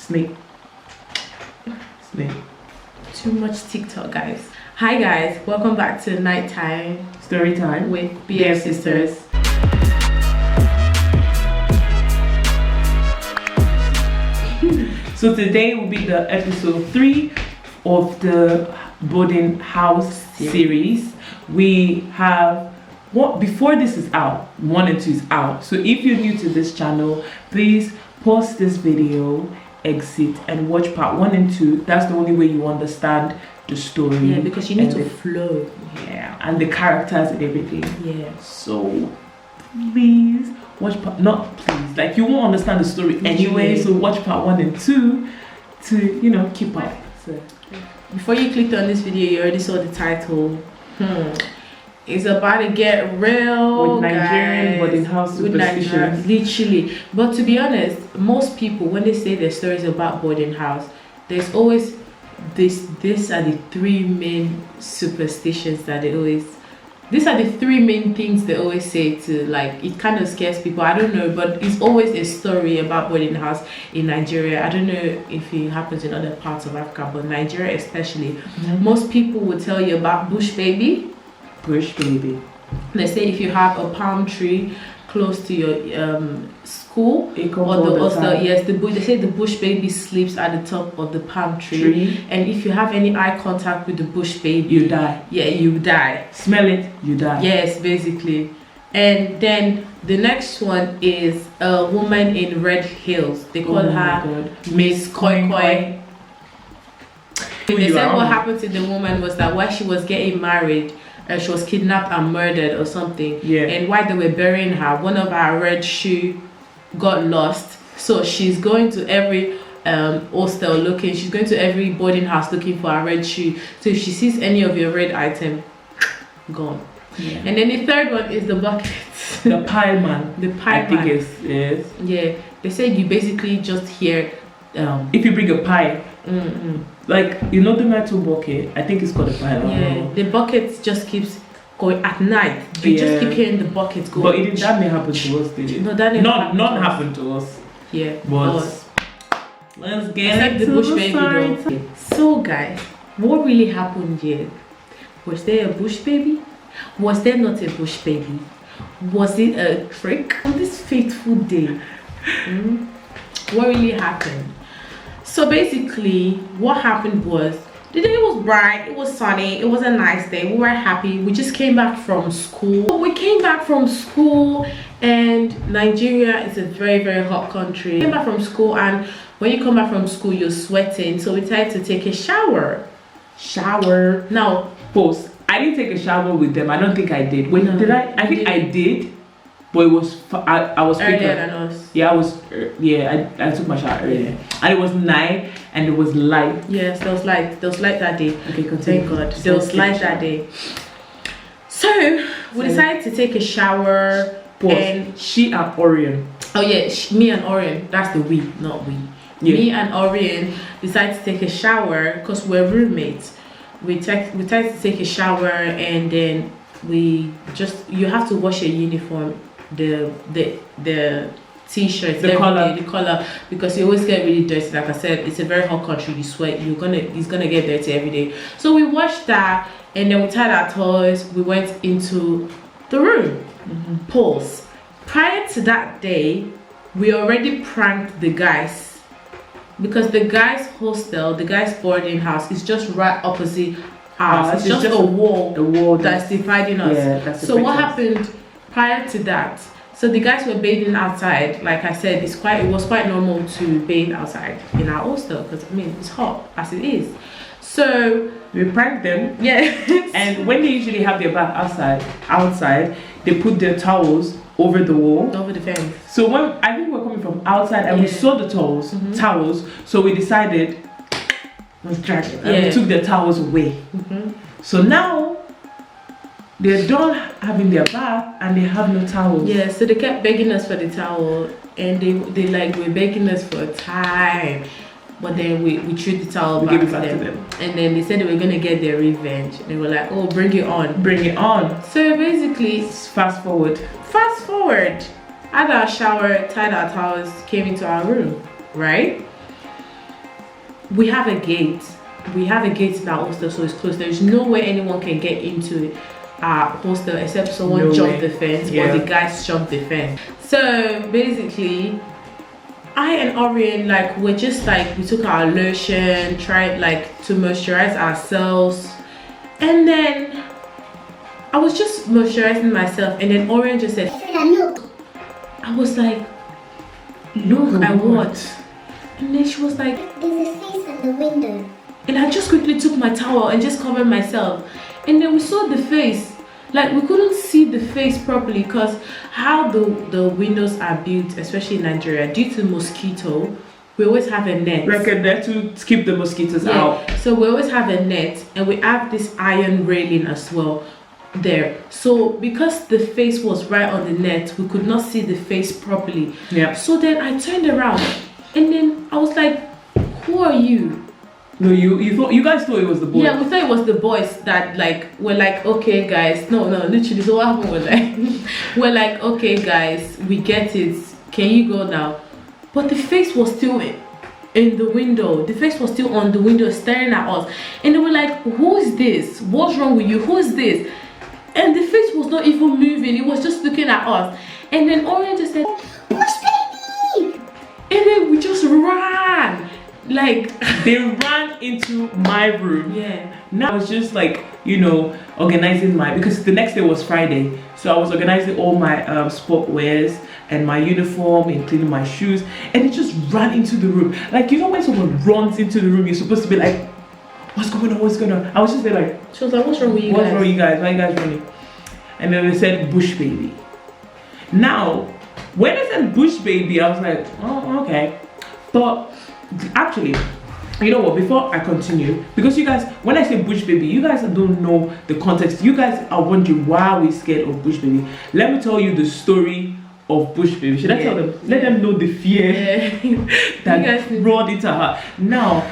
Snake. Too much TikTok, guys. Hi guys, welcome back to Nighttime Story time with BF Sisters. So today will be the episode 3 of the boarding house series. We have before this is out, 1 and 2 is out. So if you're new to this channel, please pause this video, exit, and watch part 1 and 2. That's the only way you understand the story. Yeah, because you need to flow. Yeah, and the characters and everything. Yeah. So please watch like you won't understand the story anyway. So watch part 1 and 2 to keep up. So before you clicked on this video, you already saw the title. It's about to get real with Nigerian boarding house superstitions. Literally. But to be honest, most people, when they say their stories about boarding house, there's always these are the 3 main superstitions that they always. These are the 3 main things they always say to, like, it kind of scares people. I don't know, but it's always a story about boarding house in Nigeria. I don't know if it happens in other parts of Africa, but Nigeria especially. Most people will tell you about bush baby. Bush baby. They say if you have a palm tree close to your school, they say the bush baby sleeps at the top of the palm tree. And if you have any eye contact with the bush baby, you die. Yeah, you die. Smell it, you die. Yes, basically. And then the next one is a woman in red heels. They call her Miss Koi Koi. They said what happened to the woman was that while she was getting married, she was kidnapped and murdered or something. Yeah. And while they were burying her, one of her red shoe got lost. So she's going to every hostel looking. She's going to every boarding house looking for her red shoe. So if she sees any of your red item, gone. Yeah. And then the third one is the bucket. The pie man. The pie man. I think it's yes. Yeah. They say you basically just hear. If you bring a pie. Like the metal bucket, I think it's called a pile. Yeah, the bucket just keeps going at night. You just keep hearing the buckets go. But that may happen to us, did it? No, that didn't not happen to us. Yeah, but let's get the bush baby though. So guys, what really happened here? Was there a bush baby? Was there not a bush baby? Was it a trick? On this fateful day, what really happened? So basically, what happened was, the day was bright, it was sunny, it was a nice day, we were happy. We just came back from school. We came back from school, and Nigeria is a very, very hot country. We came back from school, and when you come back from school, you're sweating, so we decided to take a shower. Now, pause. I didn't take a shower with them. I don't think I did. Did I? I think I did. But it was I was earlier than us. Yeah, I took my shower earlier, and it was night and it was light. Yes, there was light that day. Okay, continue. Thank God, there was light that day. So we decided to take a shower. And she and Orion. Oh yeah, me and Orion. That's the we, not we. Yeah. Me and Orion decided to take a shower because we're roommates. We decided to take a shower, and then you have to wash your uniform. The t-shirt, the color, because you always get really dirty. Like I said, it's a very hot country. You sweat, it's gonna get dirty every day. So we washed that, and then we tied our toys. We went into the room. Pause. Prior to that day, we already pranked the guys, because the guys' hostel, the guys' boarding house is just right opposite ours. It's just a wall. The wall that's dividing us. Yeah, so what happened? Prior to that, so the guys were bathing outside. Like I said, it was quite normal to bathe outside in our hostel, because it's hot as it is. So we pranked them. Yeah. And when they usually have their bath outside, they put their towels over the wall, over the fence. So when I think we're coming from outside and we saw the towels, so we decided let's drag it. And we took the towels away. So now they're done having their bath and they have no towels. Yeah, so they kept begging us for the towel, and they were begging us for time. But then we threw the towel back to them. And then they said they were gonna get their revenge. They were like, oh, bring it on. Bring it on. So basically, fast forward. Had our shower, tied our towels, came into our room, right? we have a gate. We have a gate in our hostel, so it's closed. There's no way anyone can get into our hostel except someone jumped the fence, or the guys jumped the fence. So basically, I and Orion, like, we're just like, we took our lotion, tried like to moisturize ourselves, and then I was just moisturizing myself, and then Orion just said, "Look." I was like, "Look at what?" And then she was like, "There's a face at the window." And I just quickly took my towel and just covered myself, and then we saw the face. Like, we couldn't see the face properly because how the windows are built, especially in Nigeria, due to mosquito, we always have a net. Like a net to keep the mosquitoes out. So we always have a net, and we have this iron railing as well there. So because the face was right on the net, we could not see the face properly. Yeah. So then I turned around, and then I was like, "Who are you?" No, you guys thought it was the boy. Yeah, we thought it was the boys that like were like, "Okay guys, no, literally." So what happened was like, we're like, "Okay guys, we get it. Can you go now?" But the face was still in the window. The face was still on the window staring at us, and they were like, "Who is this? What's wrong with you? Who is this?" And the face was not even moving. It was just looking at us. And then Orion just said, "Bush baby!" And then we just ran. Like, they ran into my room. Yeah. Now I was just like, organizing because the next day was Friday, so I was organizing all my sport wears and my uniform, including my shoes, and it just ran into the room. Like, when someone runs into the room, you're supposed to be like, "What's going on? What's going on?" I was just there like, she was like, "What's wrong with you guys? What's wrong with you guys? Why are you guys running?" And then they said, "Bush baby." Now, when they said "Bush baby," I was like, "Oh, okay," but actually, you know what, before I continue, because you guys, when I say bush baby, you guys don't know the context. You guys are wondering why are we scared of bush baby. Let me tell you the story of bush baby. Should I tell them? Let them know the fear that brought into her. Now,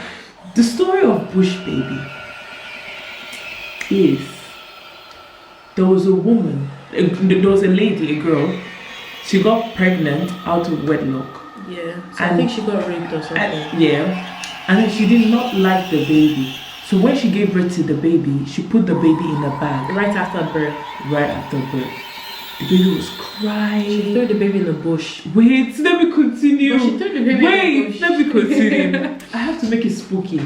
the story of bush baby is, there was a woman, there was a lady, a girl, she got pregnant out of wedlock. Yeah, so I think she got raped or something. And then she did not like the baby. So when she gave birth to the baby, she put the baby in a bag. Right after birth. Right after birth. The baby was crying. She threw the baby in the bush. Wait, let me continue. No, she threw the baby in the bush. Let me continue. I have to make it spooky.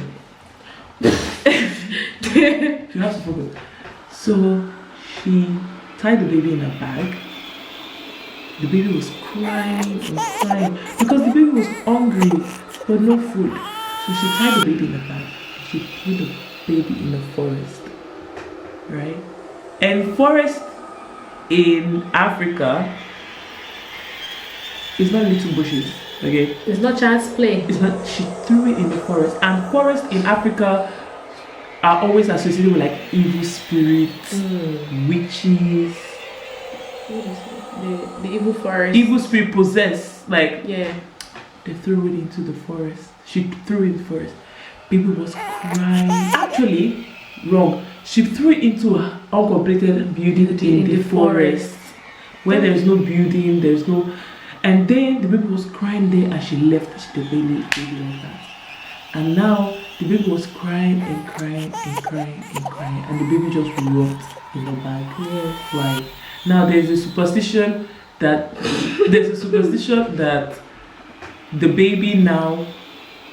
You have to focus. So she tied the baby in a bag. The baby was crying and crying because the baby was hungry but no food. So she tied the baby in a bag. She threw the baby in the forest, right? And forest in Africa is not little bushes, okay? It's not child's play. It's not. She threw it in the forest, and forests in Africa are always associated with like evil spirits, witches. The evil forest. Evil spirit possessed, like, yeah. They threw it into the forest. She threw it in the forest. Baby was crying. Actually, wrong. She threw it into an uncompleted building in the forest where there's no building, there's no. And then the baby was crying there, and she left the baby like that. And now the baby was crying and crying and crying and crying, and the baby just rocked in the bag. Yeah. Right. Now there's a superstition that the baby now,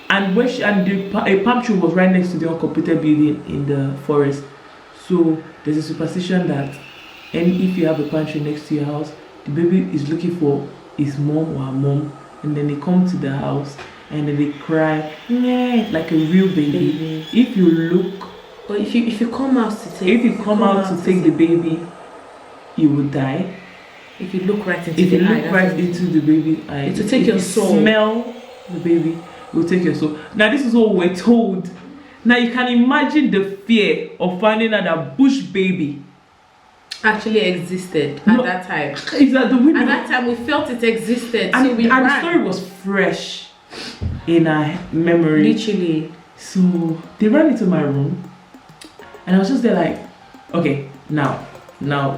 and a palm tree was right next to the uncompleted building in the forest. So there's a superstition that, and if you have a palm tree next to your house, the baby is looking for his mom or her mom, and then they come to the house and then they cry like a real baby. If you look, or if you come out to take, the baby, you will die. If you look right into the baby eye, it will take your soul. Smell the baby, it will take your soul. Now this is what we're told. Now you can imagine the fear of finding out that bush baby actually existed at that time. Is that the window? At that time we felt it existed, and, so we ran. The story was fresh in our memory. Literally. So they ran into my room, and I was just there like, okay, now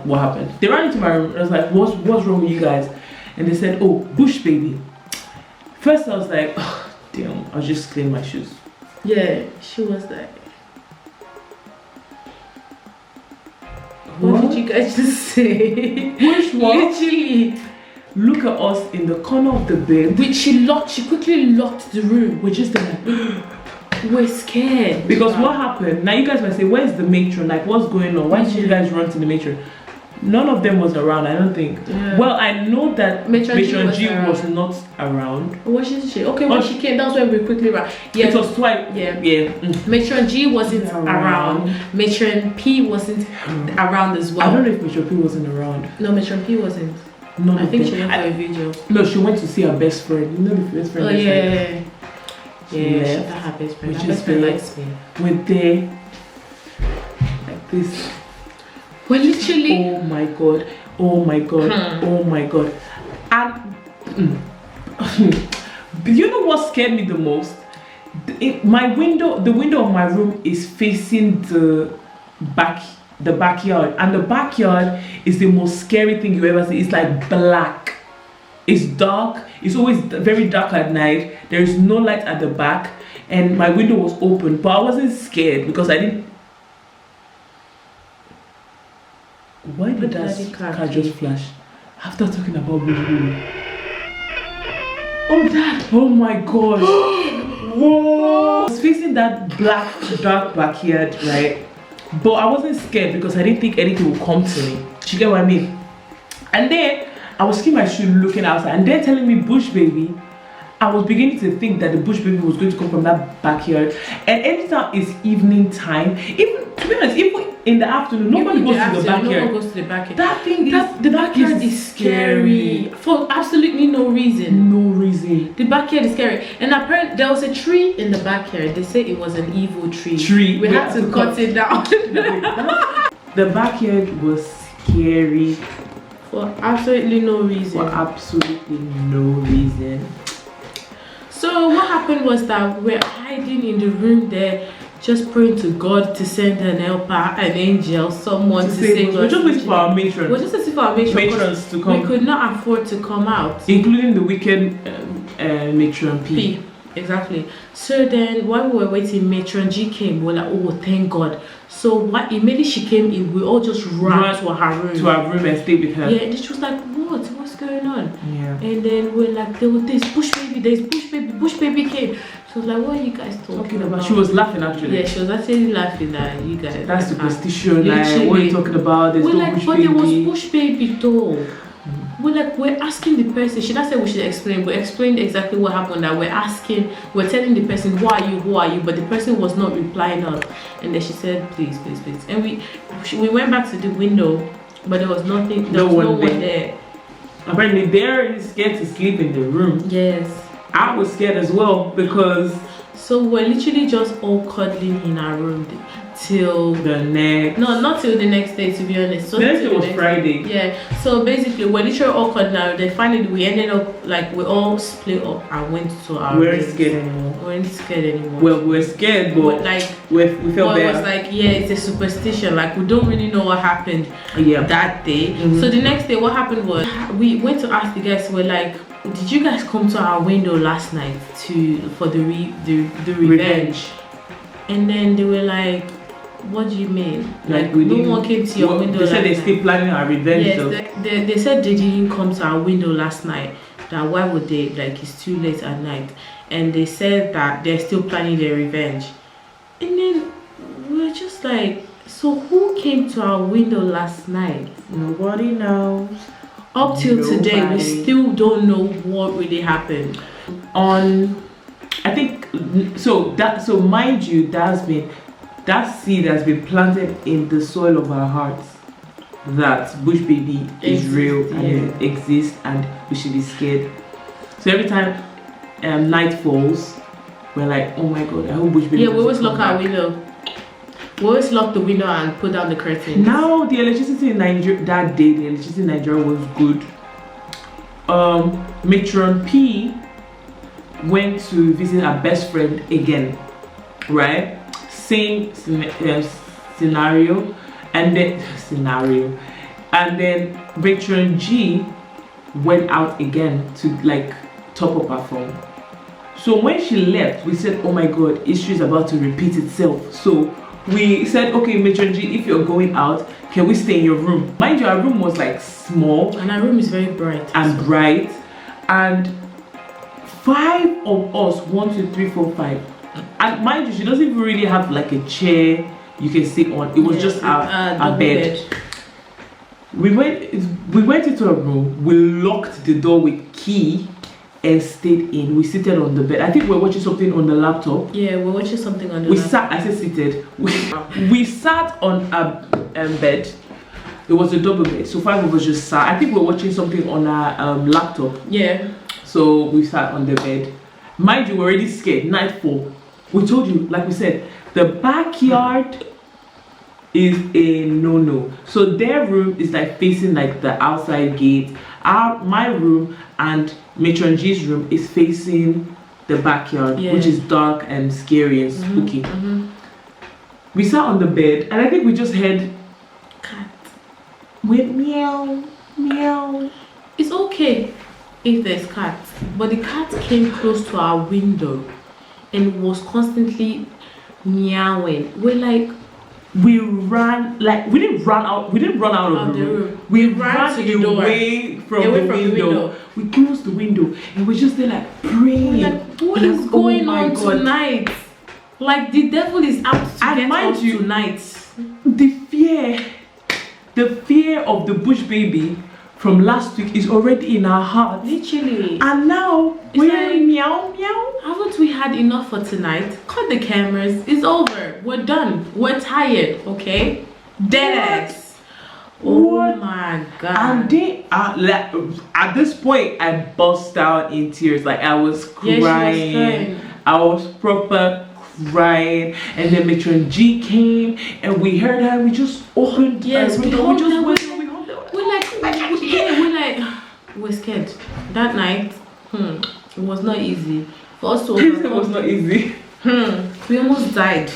what happened? They ran into my room, and I was like, what's wrong with you guys? And they said, oh, bush baby. First I was like, oh, damn, I'll just clean my shoes. Yeah, she was like, what did you guys just say? Which one? Literally. Look at us in the corner of the bed. She quickly locked the room. We're just like, we're scared. because what happened? Now you guys might say, where's the matron? Like, what's going on? Why did you guys run to the matron? None of them was around, I don't think. Yeah. Well, I know that Matron G G was not around. What is she? Okay, when she came, that's when we quickly ran. Yeah, It was twice. Yeah. Mm. Matron G wasn't around. Matron P wasn't around as well. I don't know if Matron P wasn't around. No, Matron P wasn't. None I of think them. she went for a video. No, she went to see her best friend. You know the best friend. Oh yeah. She left. got her best friend. Which Her is best friend there. likes me. We're there. Like this. Well, literally. Oh my god. Oh my god. Oh my god. And you know what scared me the most? The window of my room is facing the backyard, and the backyard is the most scary thing you ever see. It's like black, it's dark, it's always very dark at night. There is no light at the back, and my window was open, but I wasn't scared because I didn't. Why did that car just flash after talking about baby? Oh that! Oh my god! Whoa! I was facing that black dark backyard, right? But I wasn't scared because I didn't think anything would come to me. You get what I mean? And then I was keeping my shoe looking outside, and they're telling me bush baby. I was beginning to think that the bush baby was going to come from that backyard. And anytime it's evening time, even to be honest, even in the afternoon, nobody goes to the backyard. No one goes to the backyard. That thing The backyard is scary for absolutely no reason. No reason. The backyard is scary, and apparently there was a tree in the backyard. They say it was an evil tree. We had to cut it down. The backyard was scary for absolutely no reason. For absolutely no reason. So what happened was that we're hiding in the room there, just praying to God to send an helper, an angel, someone to save us. We're just waiting for our matron. We're just waiting for our matrons to come. We could not afford to come out, including the wicked matron P. Exactly. So then while we were waiting, matron G came. We were like, oh, thank God. So what? Immediately she came in, we all just ran to her room. To her room and stayed with her. Yeah, and she was like, what's going on? Yeah. And then we're like, there's bush baby came. She was like, what are you guys talking about? She was laughing actually. Yeah, she was actually laughing at you guys. That's superstition. Like, what are you talking about? There's we're no like, bush but baby. there was bush baby though. We're asking the person. She not said we should explain. We explained exactly what happened. That we're telling the person, who are you? But the person was not replying us. And then she said, please. And we went back to the window, but there was nothing. There was no one there. Apparently, they're scared to sleep in the room. Yes. I was scared as well because. So we're literally just all cuddling in our room till the next. No, not till the next day, to be honest. So the next day was Friday. Yeah. So basically, we're literally all cuddling out. Then finally, we ended up we all split up and went to our. We weren't scared anymore. We weren't scared anymore. Well, we were scared, but we felt better. It was like, yeah, it's a superstition. Like, we don't really know what happened. That day. So the next day, what happened was we went to ask the guys. We're like, did you guys come to our window last night for the revenge? And then they were like, what do you mean? Like no one came to your window. They said they're still planning our revenge. Yes, they said they didn't come to our window last night. That why would they? Like, it's too late at night. And they said that they're still planning their revenge. And then we're just like, so who came to our window last night? Nobody knows. Up till today, we still don't know what really happened. I think so. So mind you, that seed has been planted in the soil of our hearts. That bush baby is real and it exists, and we should be scared. So every time night falls, we're like, oh my god, I hope bush baby. Yeah, we always lock our window. We always lock the window and put down the curtains. Now the electricity in Nigeria that day, the electricity in Nigeria was good. Matron P went to visit her best friend again, right? Same scenario, and then Matron G went out again to like top up her phone. So when she left, we said, oh my god, history is about to repeat itself. So we said, okay, Matron G, if you're going out, can we stay in your room? Mind you, our room was like small. And our room is very bright. And 5 of us, 1, 2, 3, 4, 5. And mind you, she doesn't even really have like a chair you can sit on. It was just our bed. We went into a room. We locked the door with key and stayed in. We seated on the bed. I think we were watching something on the laptop. Yeah, we're watching something on the laptop. I said seated. We sat on a bed. It was a double bed, so 5 of us just sat. I think we were watching something on our laptop. Yeah. So we sat on the bed. Mind you, we're already scared. Nightfall. We told you, like we said, the backyard is a no-no. So their room is like facing like the outside gate. My room and Matron G's room is facing the backyard, which is dark and scary and spooky. We sat on the bed and I think we just heard cat with meow meow. It's okay if there's cats, but the cat came close to our window and was constantly meowing. We're like, we didn't run out of the room. We ran to the door, away from the window. We closed the window and we're just there like praying. Like, what is going on tonight? Like the devil is out to get us tonight. The fear of the bush baby from last week is already in our heart. Literally. And now we're like, meow meow. Haven't we had enough for tonight? Cut the cameras. It's over. We're done. We're tired. Okay. Dead ass. Oh my god. And they are like, at this point I burst out in tears. Like I was crying. Yeah, she was crying. I was proper crying, and then Matron G came and we heard her and we just opened we we're scared. That night, it was not easy for us to overcome. It was not easy. We almost died.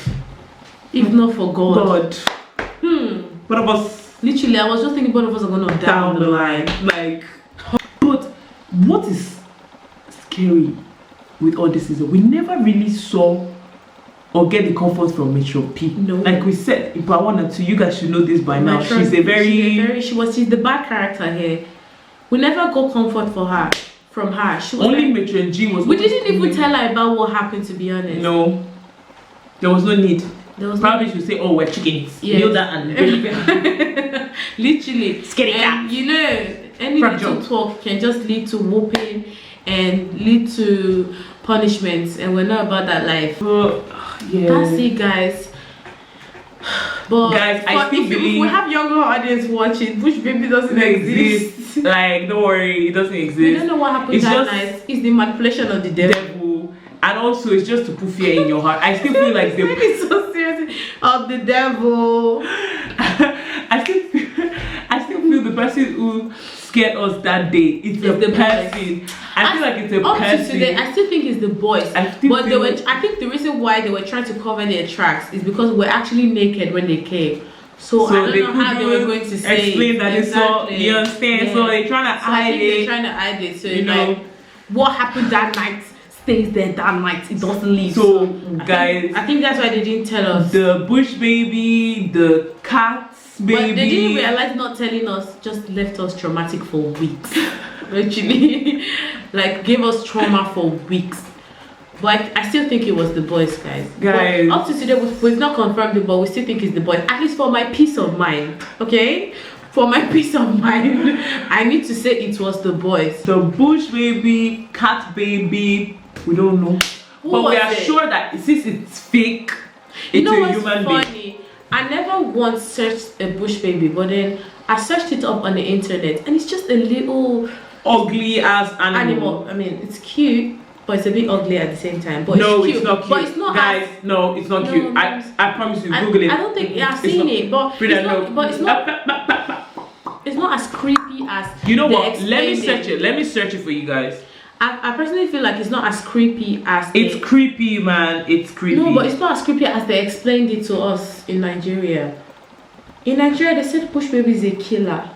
If not for God. One of us. Literally, I was just thinking both of us are gonna die down the line. Like, but what is scary with all this is that we never really saw or get the comfort from Metro P. No. Like we said in part 1 and 2, you guys should know this by now. She's the bad character here. We never got comfort from her. She was only like, Matron G was. We didn't even tell her about what happened, to be honest. No. There was no need. Probably should say, oh, we're chickens. Yes. Know that and literally. Scary cat. You know, any little talk can just lead to whooping and lead to punishments, and we're not about that life. That's it, guys. But guys, I still believe if we have younger audience watching, Bush Baby doesn't exist. Like, don't worry, it doesn't exist. We don't know what happened that night. It's the manipulation of the devil. And also, it's just to put fear in your heart. I still feel like it's so serious of the devil. I still feel the person who scared us that day. It's the person. I feel like it's a person. Today, I still think it's the boys. I think the reason why they were trying to cover their tracks is because we're actually naked when they came. So I don't know how they were going to say explain that it's all, you understand? Yeah. So they're trying to hide it. They're trying to hide it. So you know what happened that night stays there that night. It doesn't leave. So guys, I think that's why they didn't tell us. The bush baby, the cats baby. But they didn't realize not telling us just left us traumatic for weeks. Actually, like gave us trauma for weeks. But I still think it was the boys, guys. But up to today, we've not confirmed it, but we still think it's the boys. At least for my peace of mind, okay? For my peace of mind, I need to say it was the boys. The bush baby, cat baby, we don't know. But we are sure that since it's fake, it's a human being. I never once searched a bush baby, but then I searched it up on the internet, and it's just a little ugly ass animal. I mean, it's cute, but it's a bit ugly at the same time. But no, it's cute. It's not cute. But it's not, guys. No, it's not cute. I promise you. Google it. I don't think I've seen it, but it's not as creepy as. You know what? Let me search it. Let me search it for you guys. I personally feel like it's not as creepy as. It's creepy, man. It's creepy. No, but it's not as creepy as they explained it to us in Nigeria. In Nigeria, they said bush baby is a killer.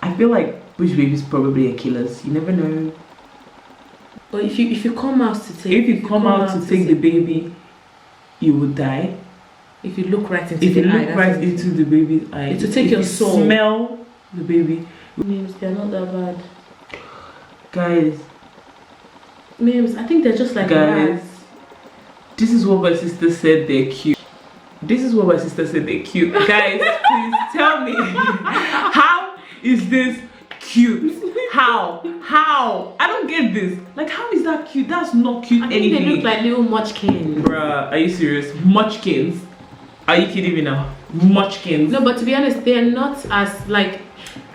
I feel like bush babies probably are killers. You never know. But if you come out to take, if you come out to take the baby, you will die. If you look right into If you the eye, look right into the baby's eye, it will take if your you soul. smell the baby. Memes, they're not that bad. Guys, Memes, I think they're just like guys, rats. this is what my sister said. They're cute. This is what my sister said. They're cute. Guys, please tell me, how is this cute? How? I don't get this. Like, how is that cute? That's not cute. I think anything. they look like little munchkins. Bruh, are you serious? Munchkins? Are you kidding me now? Munchkins? No, but to be honest, they're not as like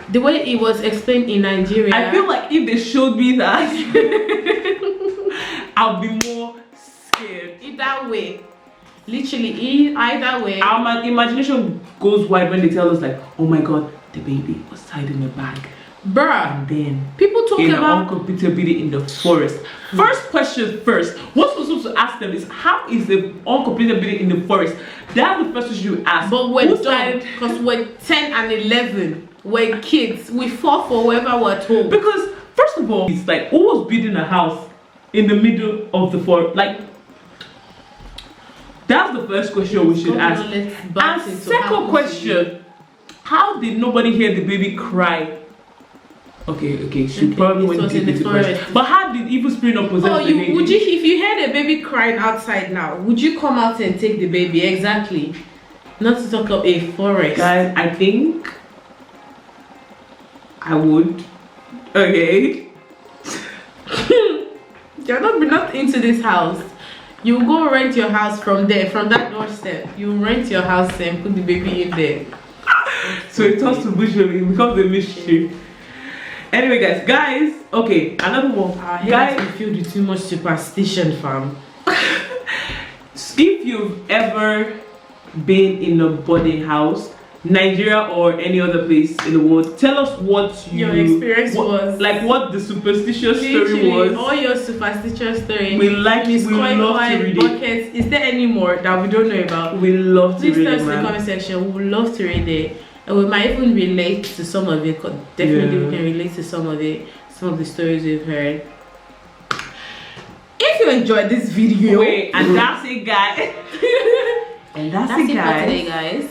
the way it was explained in Nigeria. I feel like if they showed me that, I'll be more scared. Either way, literally, either way. Our imagination goes wide when they tell us like, oh my god, the baby was tied in a bag. Bruh, And then people talk in about an uncompleted baby in the forest. First question first. What we're supposed to ask them is, how is the uncompleted baby in the forest? That's the first question you ask. but we're Who done started- because we're 10 and 11. We're kids. We fall for whoever we're told. Because first of all, it's like, who was building a house in the middle of the forest? Like, that's the first question we should ask. And second question, how did nobody hear the baby cry? Okay, she probably went deep into the forest. But how did evil spirit not possess the baby? Would you, if you heard a baby crying outside now, would you come out and take the baby? Exactly. Not to talk of a forest. Guys, I think I would. Okay. You're not into this house. You go rent your house from there, from that doorstep. You rent your house and put the baby in there. So it turns to bush baby, it becomes a mischief. Anyway, guys, okay, another one. Our head Guys, is filled with too much superstition, fam. if you've ever been in a boarding house, Nigeria or any other place in the world, tell us what Your experience was. like what the superstitious story Literally, was. all your superstitious story. We love to read it. Buckets. Is there any more that we don't know about? We love to Please read tell it, us in the man. comment section. We would love to read it. And we might even relate to some of it. 'Cause definitely we can relate to some of it. Some of the stories we've heard. If you enjoyed this video, And that's it, guys. And that's it, for today, guys.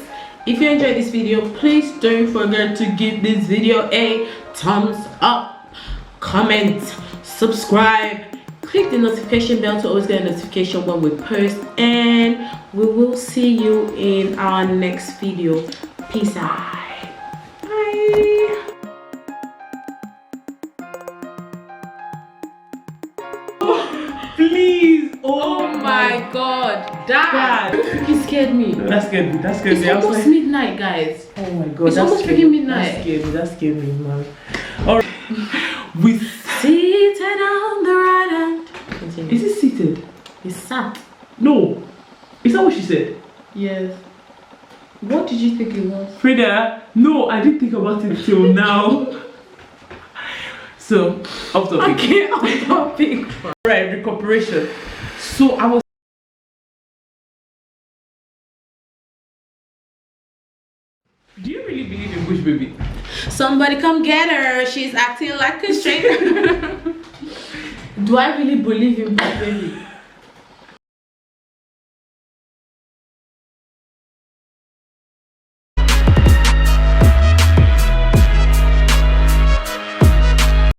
If you enjoyed this video, please don't forget to give this video a thumbs up, comment, subscribe, click the notification bell to always get a notification when we post, and we will see you in our next video. Peace out. Bye. Please. Oh my god, that freaking scared me. That scared me. That scared It's me. I was almost like, midnight, guys. oh my god. It's that almost scared freaking me. midnight. That scared me, man. Alright. We Seated on the right hand. Continue. Is it seated? It's sat. No. Is that what she said? Yes. What did you think it was? Frida, no, I didn't think about it till now. So, off topic. Okay, off topic. Right, recuperation. So I was. Do you really believe in bush baby? Somebody come get her. She's acting like a stranger. Do I really believe in bush baby?